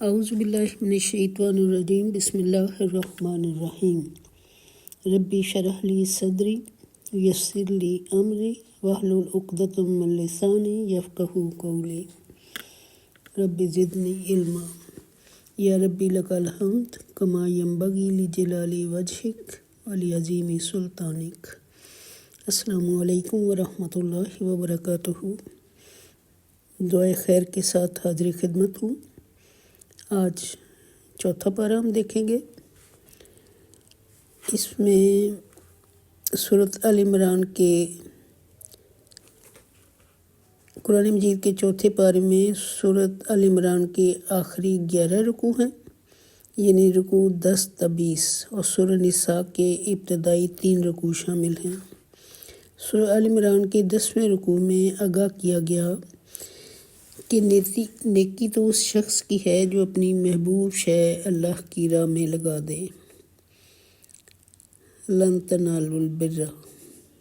اعوذ باللہ من الشیطان الرجیم بسم اللہ الرحمن الرحیم ربی شرح لی صدری یسر لی امری واحلل عقدۃ من لسانی یفقہوا قولی رب زدنی علما یا ربی لک الحمد کما ینبغی لجلال وجہک ولعظیم سلطانک۔ السلام علیکم ورحمۃ اللہ وبرکاتہ۔ دعائے خیر کے ساتھ حاضر خدمت ہوں۔ آج چوتھا پارہ ہم دیکھیں گے۔ اس میں سورۃ آل عمران کے قرآن مجید کے چوتھے پارے میں سورۃ آل عمران کے آخری 11 رکوع ہیں، یعنی رکوع 10 تا 20، اور سورہ نساء کے ابتدائی 3 رکوع شامل ہیں۔ سورہ آل عمران کے 10ویں رکوع میں آگاہ کیا گیا کہ نیکی تو اس شخص کی ہے جو اپنی محبوب شے اللہ کی راہ میں لگا دے۔ لن تنالوا البر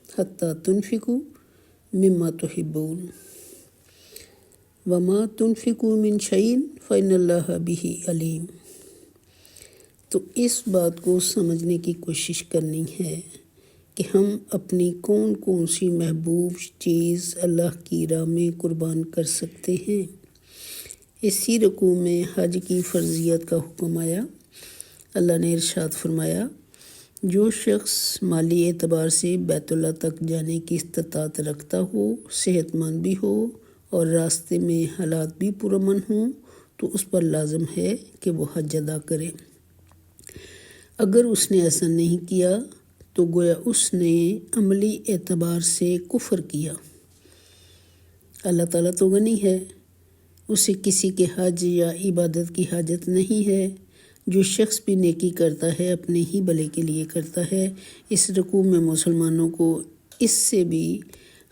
حتی تنفقوا مما تحبون وما تنفقوا من شیء فإن اللہ بہ علیم۔ تو اس بات کو سمجھنے کی کوشش کرنی ہے کہ ہم اپنی کون کون سی محبوب چیز اللہ کی راہ میں قربان کر سکتے ہیں۔ اسی رکوع میں حج کی فرضیت کا حکم آیا۔ اللہ نے ارشاد فرمایا، جو شخص مالی اعتبار سے بیت اللہ تک جانے کی استطاعت رکھتا ہو، صحت مند بھی ہو اور راستے میں حالات بھی پرامن ہوں، تو اس پر لازم ہے کہ وہ حج ادا کرے۔ اگر اس نے ایسا نہیں کیا تو گویا اس نے عملی اعتبار سے کفر کیا۔ اللہ تعالیٰ تو غنی ہے، اسے کسی کے حج یا عبادت کی حاجت نہیں ہے۔ جو شخص بھی نیکی کرتا ہے اپنے ہی بھلے کے لیے کرتا ہے۔ اس رکوع میں مسلمانوں کو اس سے بھی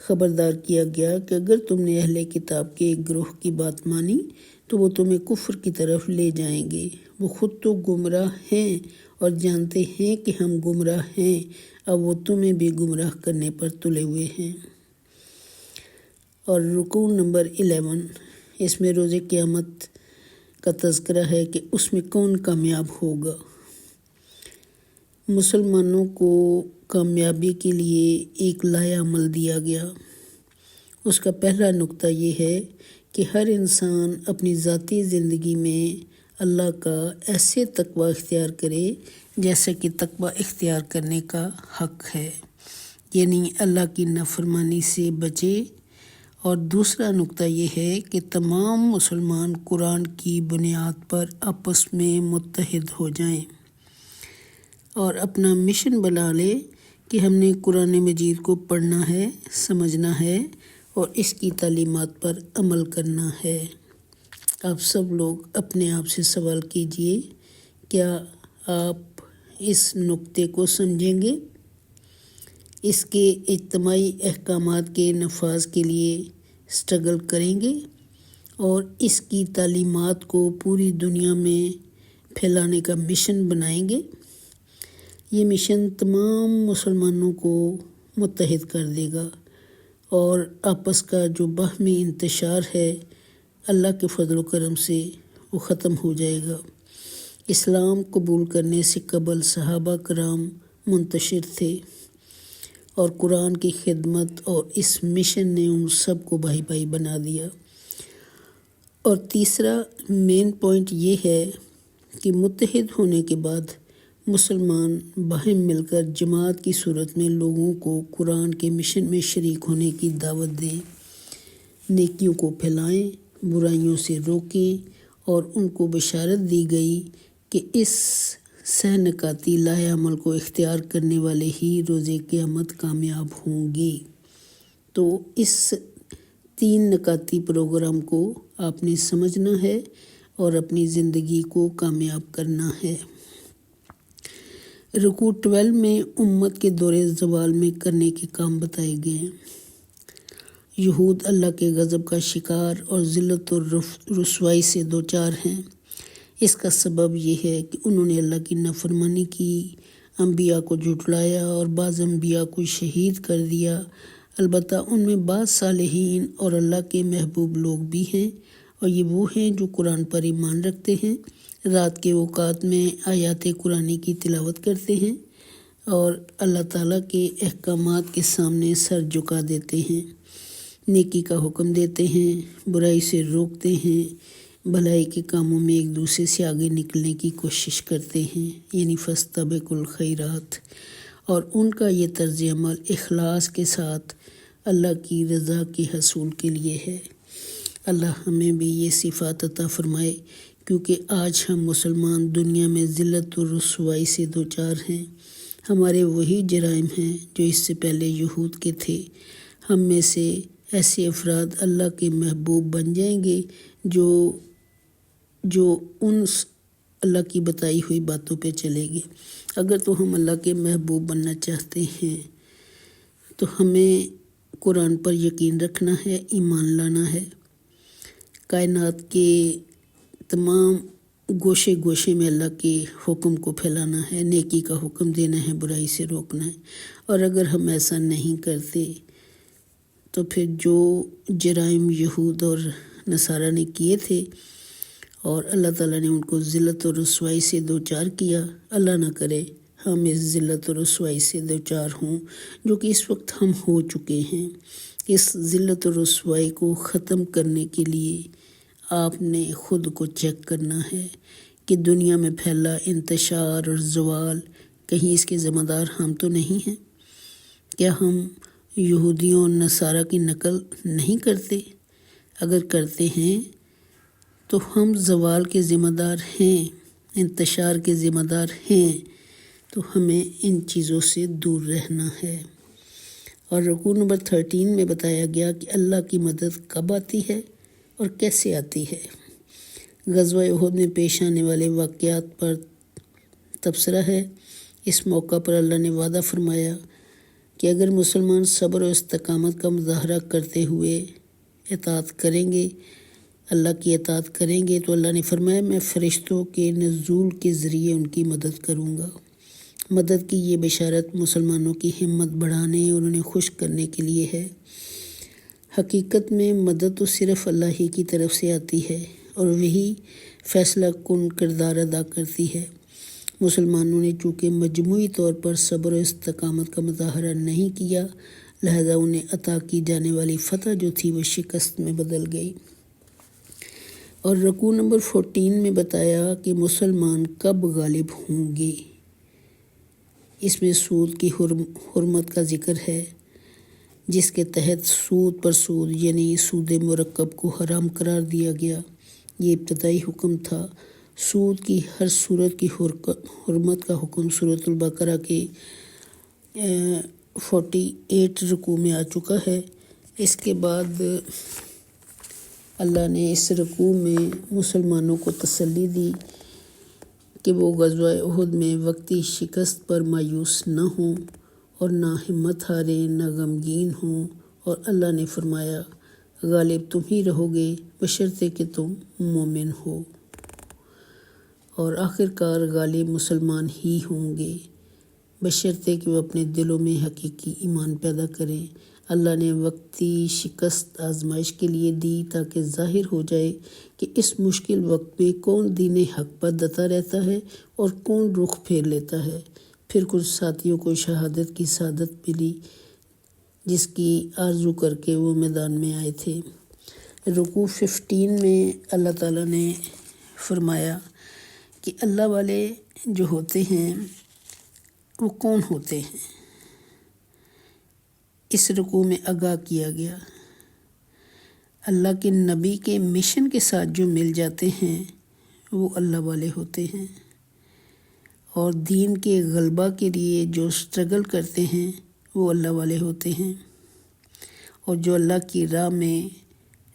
خبردار کیا گیا کہ اگر تم نے اہل کتاب کے ایک گروہ کی بات مانی تو وہ تمہیں کفر کی طرف لے جائیں گے۔ وہ خود تو گمراہ ہیں اور جانتے ہیں کہ ہم گمراہ ہیں، اب وہ تمہیں بھی گمراہ کرنے پر تلے ہوئے ہیں۔ اور رکوع نمبر 11، اس میں روز قیامت کا تذکرہ ہے کہ اس میں کون کامیاب ہوگا۔ مسلمانوں کو کامیابی کے لیے ایک لائحہ عمل دیا گیا۔ اس کا پہلا نقطہ یہ ہے کہ ہر انسان اپنی ذاتی زندگی میں اللہ کا ایسے تقوی اختیار کرے جیسے کہ تقوی اختیار کرنے کا حق ہے، یعنی اللہ کی نافرمانی سے بچے۔ اور دوسرا نقطہ یہ ہے کہ تمام مسلمان قرآن کی بنیاد پر آپس میں متحد ہو جائیں اور اپنا مشن بنا لے کہ ہم نے قرآن مجید کو پڑھنا ہے، سمجھنا ہے اور اس کی تعلیمات پر عمل کرنا ہے۔ آپ سب لوگ اپنے آپ سے سوال کیجئے، کیا آپ اس نقطے کو سمجھیں گے؟ اس کے اجتماعی احکامات کے نفاذ کے لیے اسٹرگل کریں گے اور اس کی تعلیمات کو پوری دنیا میں پھیلانے کا مشن بنائیں گے۔ یہ مشن تمام مسلمانوں کو متحد کر دے گا اور آپس کا جو باہمی انتشار ہے اللہ کے فضل و کرم سے وہ ختم ہو جائے گا۔ اسلام قبول کرنے سے قبل صحابہ کرام منتشر تھے اور قرآن کی خدمت اور اس مشن نے ان سب کو بھائی بھائی بنا دیا۔ اور تیسرا مین پوائنٹ یہ ہے کہ متحد ہونے کے بعد مسلمان باہم مل کر جماعت کی صورت میں لوگوں کو قرآن کے مشن میں شریک ہونے کی دعوت دیں، نیکیوں کو پھیلائیں، برائیوں سے روکیں، اور ان کو بشارت دی گئی کہ اس سہ نکاتی لائحہ عمل کو اختیار کرنے والے ہی روز قیامت کامیاب ہوں گی۔ تو اس 3 نکاتی پروگرام کو آپ نے سمجھنا ہے اور اپنی زندگی کو کامیاب کرنا ہے۔ رکوع 12 میں امت کے دور زوال میں کرنے کے کام بتائے گئے ہیں۔ یہود اللہ کے غضب کا شکار اور ذلت و رسوائی سے دوچار ہیں۔ اس کا سبب یہ ہے کہ انہوں نے اللہ کی نافرمانی کی، انبیاء کو جھٹلایا اور بعض انبیاء کو شہید کر دیا۔ البتہ ان میں بعض صالحین اور اللہ کے محبوب لوگ بھی ہیں اور یہ وہ ہیں جو قرآن پر ایمان رکھتے ہیں، رات کے اوقات میں آیات قرآنی کی تلاوت کرتے ہیں اور اللہ تعالیٰ کے احکامات کے سامنے سر جھکا دیتے ہیں، نیکی کا حکم دیتے ہیں، برائی سے روکتے ہیں، بھلائی کے کاموں میں ایک دوسرے سے آگے نکلنے کی کوشش کرتے ہیں، یعنی فاستبقوا الخیرات۔ اور ان کا یہ طرز عمل اخلاص کے ساتھ اللہ کی رضا کے حصول کے لیے ہے۔ اللہ ہمیں بھی یہ صفات عطا فرمائے، کیونکہ آج ہم مسلمان دنیا میں ذلت و رسوائی سے دوچار ہیں۔ ہمارے وہی جرائم ہیں جو اس سے پہلے یہود کے تھے۔ ہم میں سے ایسے افراد اللہ کے محبوب بن جائیں گے جو ان اللہ کی بتائی ہوئی باتوں پہ چلے گے۔ اگر تو ہم اللہ کے محبوب بننا چاہتے ہیں تو ہمیں قرآن پر یقین رکھنا ہے، ایمان لانا ہے، کائنات کے تمام گوشے گوشے میں اللہ کے حکم کو پھیلانا ہے، نیکی کا حکم دینا ہے، برائی سے روکنا ہے۔ اور اگر ہم ایسا نہیں کرتے تو پھر جو جرائم یہود اور نصارہ نے کیے تھے اور اللہ تعالیٰ نے ان کو ذلت و رسوائی سے دوچار کیا، اللہ نہ کرے ہم اس ذلت و رسوائی سے دوچار ہوں جو کہ اس وقت ہم ہو چکے ہیں۔ اس ذلت و رسوائی کو ختم کرنے کے لیے آپ نے خود کو چیک کرنا ہے کہ دنیا میں پھیلا انتشار اور زوال کہیں اس کے ذمہ دار ہم تو نہیں ہیں؟ کیا ہم یہودیوں اور نصارہ کی نقل نہیں کرتے؟ اگر کرتے ہیں تو ہم زوال کے ذمہ دار ہیں، انتشار کے ذمہ دار ہیں، تو ہمیں ان چیزوں سے دور رہنا ہے۔ اور رکوع نمبر 13 میں بتایا گیا کہ اللہ کی مدد کب آتی ہے اور کیسے آتی ہے۔ غزوہ احد میں پیش آنے والے واقعات پر تبصرہ ہے۔ اس موقع پر اللہ نے وعدہ فرمایا کہ اگر مسلمان صبر و استقامت کا مظاہرہ کرتے ہوئے اطاعت کریں گے، اللہ کی اطاعت کریں گے، تو اللہ نے فرمایا میں فرشتوں کے نزول کے ذریعے ان کی مدد کروں گا۔ مدد کی یہ بشارت مسلمانوں کی ہمت بڑھانے اور انہیں خوش کرنے کے لیے ہے۔ حقیقت میں مدد تو صرف اللہ ہی کی طرف سے آتی ہے اور وہی فیصلہ کن کردار ادا کرتی ہے۔ مسلمانوں نے چونکہ مجموعی طور پر صبر و استقامت کا مظاہرہ نہیں کیا، لہذا انہیں عطا کی جانے والی فتح جو تھی وہ شکست میں بدل گئی۔ اور رکوع نمبر 14 میں بتایا کہ مسلمان کب غالب ہوں گے۔ اس میں سود کی حرمت کا ذکر ہے، جس کے تحت سود پر سود یعنی سود مرکب کو حرام قرار دیا گیا۔ یہ ابتدائی حکم تھا۔ سود کی ہر صورت کی حرمت کا حکم سورۃ البقرہ کے 48 رکوع میں آ چکا ہے۔ اس کے بعد اللہ نے اس رکوع میں مسلمانوں کو تسلی دی کہ وہ غزوہ احد میں وقتی شکست پر مایوس نہ ہوں اور نہ ہمت ہاریں، نہ غمگین ہوں، اور اللہ نے فرمایا غالب تم ہی رہو گے بشرطے کہ تم مومن ہو، اور آخرکار غالب مسلمان ہی ہوں گے بشرطے کہ وہ اپنے دلوں میں حقیقی ایمان پیدا کریں۔ اللہ نے وقتی شکست آزمائش کے لیے دی تاکہ ظاہر ہو جائے کہ اس مشکل وقت میں کون دین حق پر ڈٹا رہتا ہے اور کون رخ پھیر لیتا ہے۔ پھر کچھ ساتھیوں کو شہادت کی سعادت ملی جس کی آرزو کر کے وہ میدان میں آئے تھے۔ رکوع 15 میں اللہ تعالیٰ نے فرمایا کہ اللہ والے جو ہوتے ہیں وہ کون ہوتے ہیں۔ اس رکوع میں آگاہ کیا گیا اللہ کے نبی کے مشن کے ساتھ جو مل جاتے ہیں وہ اللہ والے ہوتے ہیں، اور دین کے غلبہ کے لیے جو سٹرگل کرتے ہیں وہ اللہ والے ہوتے ہیں، اور جو اللہ کی راہ میں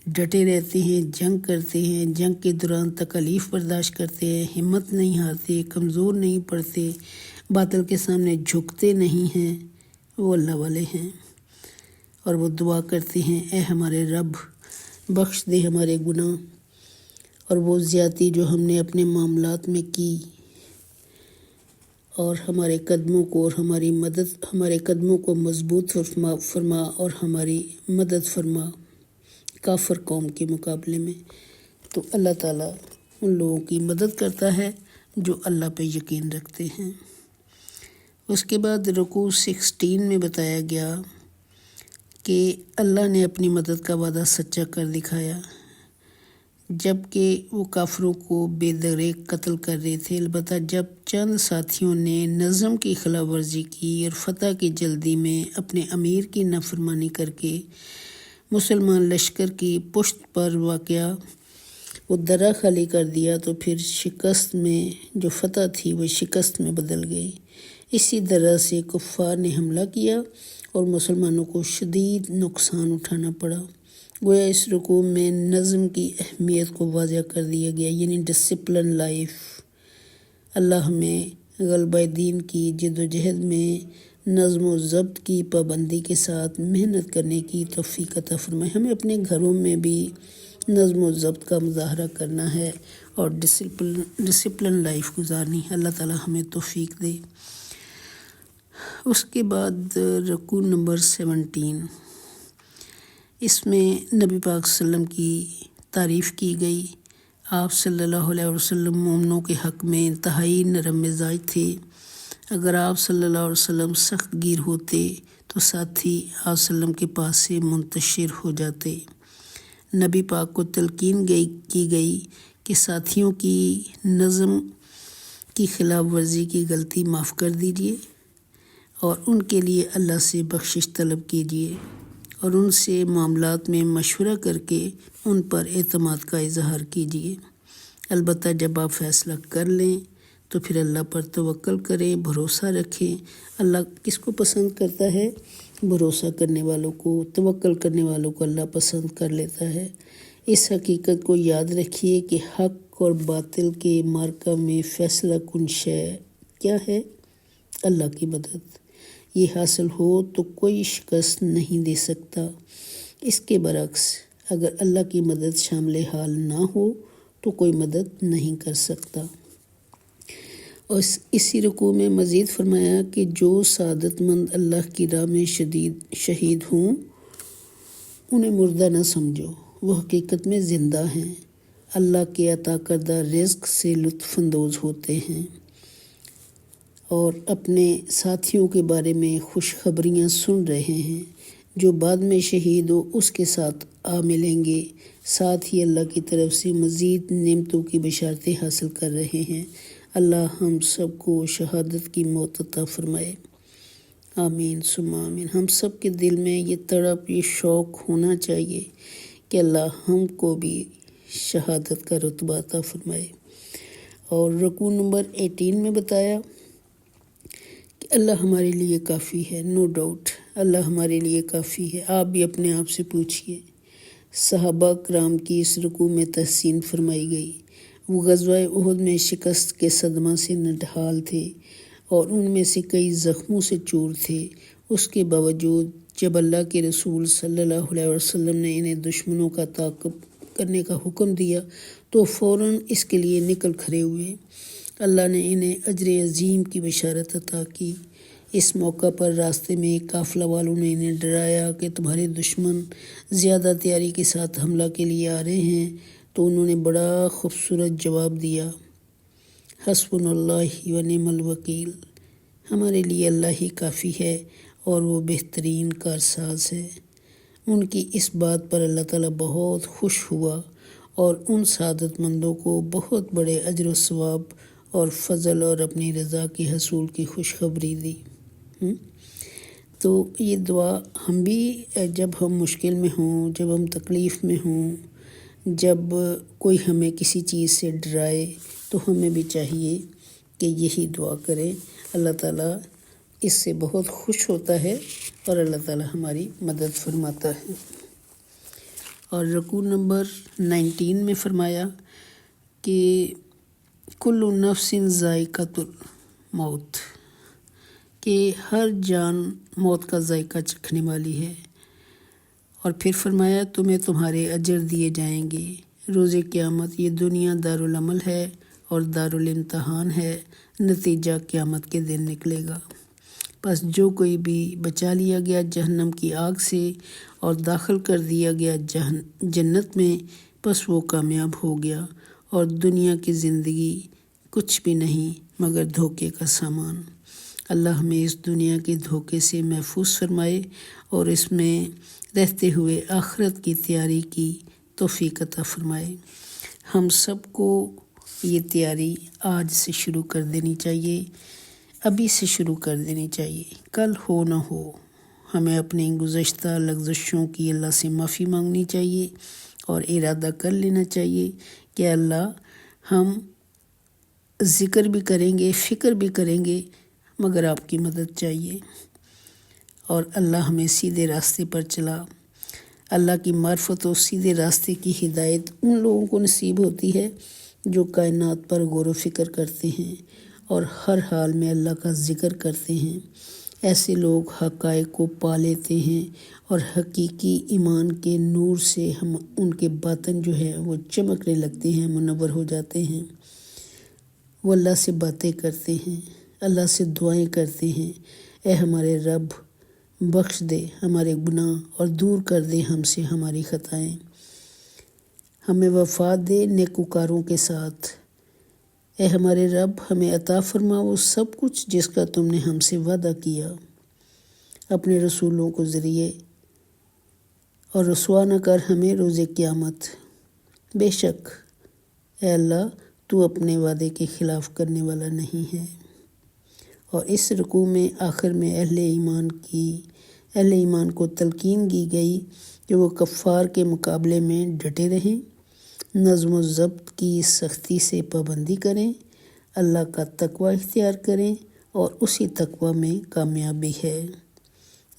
ڈٹے رہتے ہیں، جنگ کرتے ہیں، جنگ کے دوران تکالیف برداشت کرتے ہیں، ہمت نہیں ہارتے، کمزور نہیں پڑتے، باطل کے سامنے جھکتے نہیں ہیں، وہ اللہ والے ہیں۔ اور وہ دعا کرتے ہیں اے ہمارے رب بخش دے ہمارے گناہ اور وہ زیادتی جو ہم نے اپنے معاملات میں کی، اور ہمارے قدموں کو اور ہمارے قدموں کو مضبوط فرما اور ہماری مدد فرما کافر قوم کے مقابلے میں۔ تو اللہ تعالیٰ ان لوگوں کی مدد کرتا ہے جو اللہ پہ یقین رکھتے ہیں۔ اس کے بعد رکوع 16 میں بتایا گیا کہ اللہ نے اپنی مدد کا وعدہ سچا کر دکھایا، جب کہ وہ کافروں کو بے دریغ قتل کر رہے تھے۔ البتہ جب چند ساتھیوں نے نظم کی خلاف ورزی کی اور فتح کی جلدی میں اپنے امیر کی نافرمانی کر کے مسلمان لشکر کی پشت پر واقع وہ درہ خالی کر دیا، تو پھر شکست میں جو فتح تھی وہ شکست میں بدل گئی۔ اسی طرح سے کفار نے حملہ کیا اور مسلمانوں کو شدید نقصان اٹھانا پڑا۔ گویا اس رکوع میں نظم کی اہمیت کو واضح کر دیا گیا، یعنی ڈسپلن لائف۔ اللہ ہمیں غلبہ دین کی جد و جہد میں نظم و ضبط کی پابندی کے ساتھ محنت کرنے کی توفیق عطا فرمائے۔ ہمیں اپنے گھروں میں بھی نظم و ضبط کا مظاہرہ کرنا ہے اور ڈسپلن لائف گزارنی ہے۔ اللہ تعالیٰ ہمیں توفیق دے۔ اس کے بعد رکوع نمبر 17، اس میں نبی پاک صلی اللہ علیہ وسلم کی تعریف کی گئی۔ آپ صلی اللہ علیہ وسلم مومنوں کے حق میں انتہائی نرم مزاج تھے۔ اگر آپ صلی اللہ علیہ وسلم سخت گیر ہوتے تو ساتھی آپ صلی اللہ علیہ وسلم کے پاس سے منتشر ہو جاتے۔ نبی پاک کو تلقین کی گئی کہ ساتھیوں کی نظم کی خلاف ورزی کی غلطی معاف کر دیجیے اور ان کے لیے اللہ سے بخشش طلب کیجیے اور ان سے معاملات میں مشورہ کر کے ان پر اعتماد کا اظہار کیجیے۔ البتہ جب آپ فیصلہ کر لیں تو پھر اللہ پر توکل کریں، بھروسہ رکھیں۔ اللہ کس کو پسند کرتا ہے؟ بھروسہ کرنے والوں کو، توکل کرنے والوں کو اللہ پسند کر لیتا ہے۔ اس حقیقت کو یاد رکھیے کہ حق اور باطل کے معرکہ میں فیصلہ کن شے کیا ہے؟ اللہ کی مدد۔ یہ حاصل ہو تو کوئی شکست نہیں دے سکتا۔ اس کے برعکس اگر اللہ کی مدد شامل حال نہ ہو تو کوئی مدد نہیں کر سکتا۔ اور اسی رکوع میں مزید فرمایا کہ جو سعادت مند اللہ کی راہ میں شہید ہوں انہیں مردہ نہ سمجھو، وہ حقیقت میں زندہ ہیں، اللہ کے عطا کردہ رزق سے لطف اندوز ہوتے ہیں اور اپنے ساتھیوں کے بارے میں خوشخبریاں سن رہے ہیں۔ جو بعد میں شہید ہو اس کے ساتھ آ ملیں گے، ساتھ ہی اللہ کی طرف سے مزید نعمتوں کی بشارتیں حاصل کر رہے ہیں۔ اللہ ہم سب کو شہادت کی موت عطا فرمائے، آمین ثم آمین۔ ہم سب کے دل میں یہ تڑپ، یہ شوق ہونا چاہیے کہ اللہ ہم کو بھی شہادت کا رتبہ عطا فرمائے۔ اور رکوع نمبر 18 میں بتایا کہ اللہ ہمارے لیے کافی ہے، نو ڈاؤٹ اللہ ہمارے لیے کافی ہے۔ آپ بھی اپنے آپ سے پوچھئے۔ صحابہ کرام کی اس رکوع میں تحسین فرمائی گئی۔ وہ غزوہ احد میں شکست کے صدمہ سے نڈھال تھے اور ان میں سے کئی زخموں سے چور تھے۔ اس کے باوجود جب اللہ کے رسول صلی اللہ علیہ وسلم نے انہیں دشمنوں کا تعاقب کرنے کا حکم دیا تو فوراً اس کے لیے نکل کھڑے ہوئے۔ اللہ نے انہیں اجر عظیم کی بشارت عطا کی۔ اس موقع پر راستے میں قافلہ والوں نے انہیں ڈرایا کہ تمہارے دشمن زیادہ تیاری کے ساتھ حملہ کے لیے آ رہے ہیں، تو انہوں نے بڑا خوبصورت جواب دیا، حسبنا اللہ و نعم الوکیل، ہمارے لیے اللہ ہی کافی ہے اور وہ بہترین کارساز ہے۔ ان کی اس بات پر اللہ تعالیٰ بہت خوش ہوا اور ان سعادت مندوں کو بہت بڑے اجر و ثواب اور فضل اور اپنی رضا کے حصول کی خوشخبری دی۔ تو یہ دعا ہم بھی جب ہم مشکل میں ہوں، جب ہم تکلیف میں ہوں، جب کوئی ہمیں کسی چیز سے ڈرائے تو ہمیں بھی چاہیے کہ یہی دعا کریں۔ اللہ تعالیٰ اس سے بہت خوش ہوتا ہے اور اللہ تعالیٰ ہماری مدد فرماتا ہے۔ اور رکوع نمبر 19 میں فرمایا کہ کل نفس ذائقۃ الموت، کہ ہر جان موت کا ذائقہ چکھنے والی ہے۔ اور پھر فرمایا تمہیں تمہارے اجر دیے جائیں گے روز قیامت۔ یہ دنیا دارالعمل ہے اور دارالامتحان ہے، نتیجہ قیامت کے دن نکلے گا۔ پس جو کوئی بھی بچا لیا گیا جہنم کی آگ سے اور داخل کر دیا گیا جنت میں، بس وہ کامیاب ہو گیا اور دنیا کی زندگی کچھ بھی نہیں مگر دھوکے کا سامان۔ اللہ ہمیں اس دنیا کے دھوکے سے محفوظ فرمائے اور اس میں رہتے ہوئے آخرت کی تیاری کی توفیق عطا فرمائے۔ ہم سب کو یہ تیاری آج سے شروع کر دینی چاہیے، ابھی سے شروع کر دینی چاہیے، کل ہو نہ ہو۔ ہمیں اپنی گزشتہ لغزشوں کی اللہ سے معافی مانگنی چاہیے اور ارادہ کر لینا چاہیے کہ اللہ ہم ذکر بھی کریں گے، فکر بھی کریں گے، مگر آپ کی مدد چاہیے، اور اللہ ہمیں سیدھے راستے پر چلا۔ اللہ کی معرفت و سیدھے راستے کی ہدایت ان لوگوں کو نصیب ہوتی ہے جو کائنات پر غور و فکر کرتے ہیں اور ہر حال میں اللہ کا ذکر کرتے ہیں۔ ایسے لوگ حقائق کو پا لیتے ہیں اور حقیقی ایمان کے نور سے ان کے باطن جو ہے وہ چمکنے لگتے ہیں، منور ہو جاتے ہیں۔ وہ اللہ سے باتیں کرتے ہیں، اللہ سے دعائیں کرتے ہیں، اے ہمارے رب بخش دے ہمارے گناہ اور دور کر دے ہم سے ہماری خطائیں، ہمیں وفا دے نیکوکاروں کے ساتھ، اے ہمارے رب ہمیں عطا فرما وہ سب کچھ جس کا تم نے ہم سے وعدہ کیا، اپنے رسولوں کو ذریعے، اور رسوا نہ کر ہمیں روز قیامت۔ بے شک اے اللہ تو اپنے وعدے کے خلاف کرنے والا نہیں ہے۔ اور اس رکوع میں آخر میں اہل ایمان کو تلقین کی گئی کہ وہ کفار کے مقابلے میں ڈٹے رہیں، نظم و ضبط کی سختی سے پابندی کریں، اللہ کا تقوی اختیار کریں، اور اسی تقوی میں کامیابی ہے۔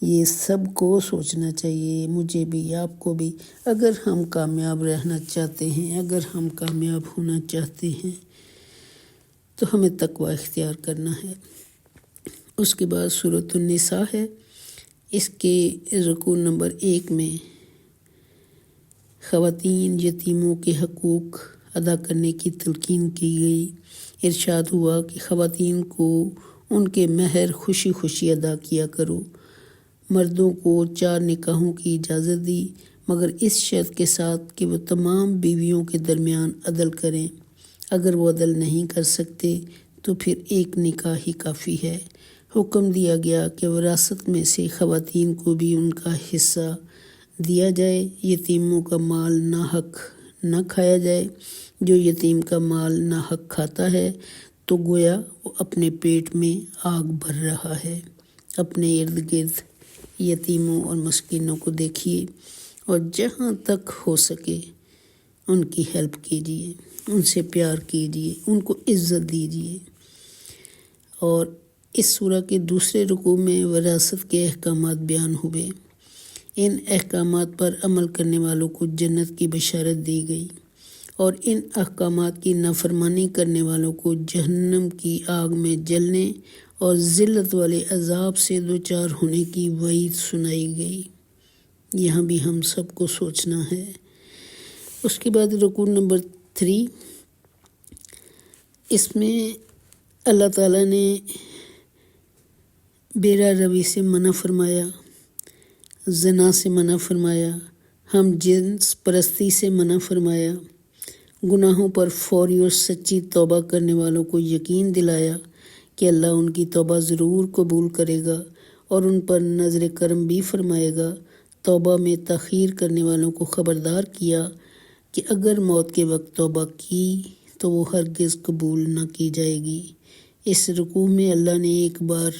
یہ سب کو سوچنا چاہیے، مجھے بھی، آپ کو بھی۔ اگر ہم کامیاب رہنا چاہتے ہیں، اگر ہم کامیاب ہونا چاہتے ہیں تو ہمیں تقوی اختیار کرنا ہے۔ اس کے بعد سورۃ النساء ہے، اس کے رکوع نمبر 1 میں خواتین یتیموں کے حقوق ادا کرنے کی تلقین کی گئی۔ ارشاد ہوا کہ خواتین کو ان کے مہر خوشی خوشی ادا کیا کرو۔ مردوں کو 4 نکاحوں کی اجازت دی، مگر اس شرط کے ساتھ کہ وہ تمام بیویوں کے درمیان عدل کریں۔ اگر وہ عدل نہیں کر سکتے تو پھر 1 نکاح ہی کافی ہے۔ حکم دیا گیا کہ وراثت میں سے خواتین کو بھی ان کا حصہ دیا جائے، یتیموں کا مال ناحق نہ کھایا جائے۔ جو یتیم کا مال ناحق کھاتا ہے تو گویا وہ اپنے پیٹ میں آگ بھر رہا ہے۔ اپنے ارد گرد یتیموں اور مسکینوں کو دیکھیے اور جہاں تک ہو سکے ان کی ہیلپ کیجیے، ان سے پیار کیجیے، ان کو عزت دیجیے۔ اور اس سورہ کے دوسرے رکوع میں وراثت کے احکامات بیان ہوئے۔ ان احکامات پر عمل کرنے والوں کو جنت کی بشارت دی گئی، اور ان احکامات کی نافرمانی کرنے والوں کو جہنم کی آگ میں جلنے اور ذلت والے عذاب سے دوچار ہونے کی وعید سنائی گئی۔ یہاں بھی ہم سب کو سوچنا ہے۔ اس کے بعد رکوع نمبر 3، اس میں اللہ تعالیٰ نے بیرا روی سے منع فرمایا، زنا سے منع فرمایا، ہم جنس پرستی سے منع فرمایا، گناہوں پر فوری اور سچی توبہ کرنے والوں کو یقین دلایا کہ اللہ ان کی توبہ ضرور قبول کرے گا اور ان پر نظر کرم بھی فرمائے گا۔ توبہ میں تاخیر کرنے والوں کو خبردار کیا کہ اگر موت کے وقت توبہ کی تو وہ ہرگز قبول نہ کی جائے گی۔ اس رکوع میں اللہ نے ایک بار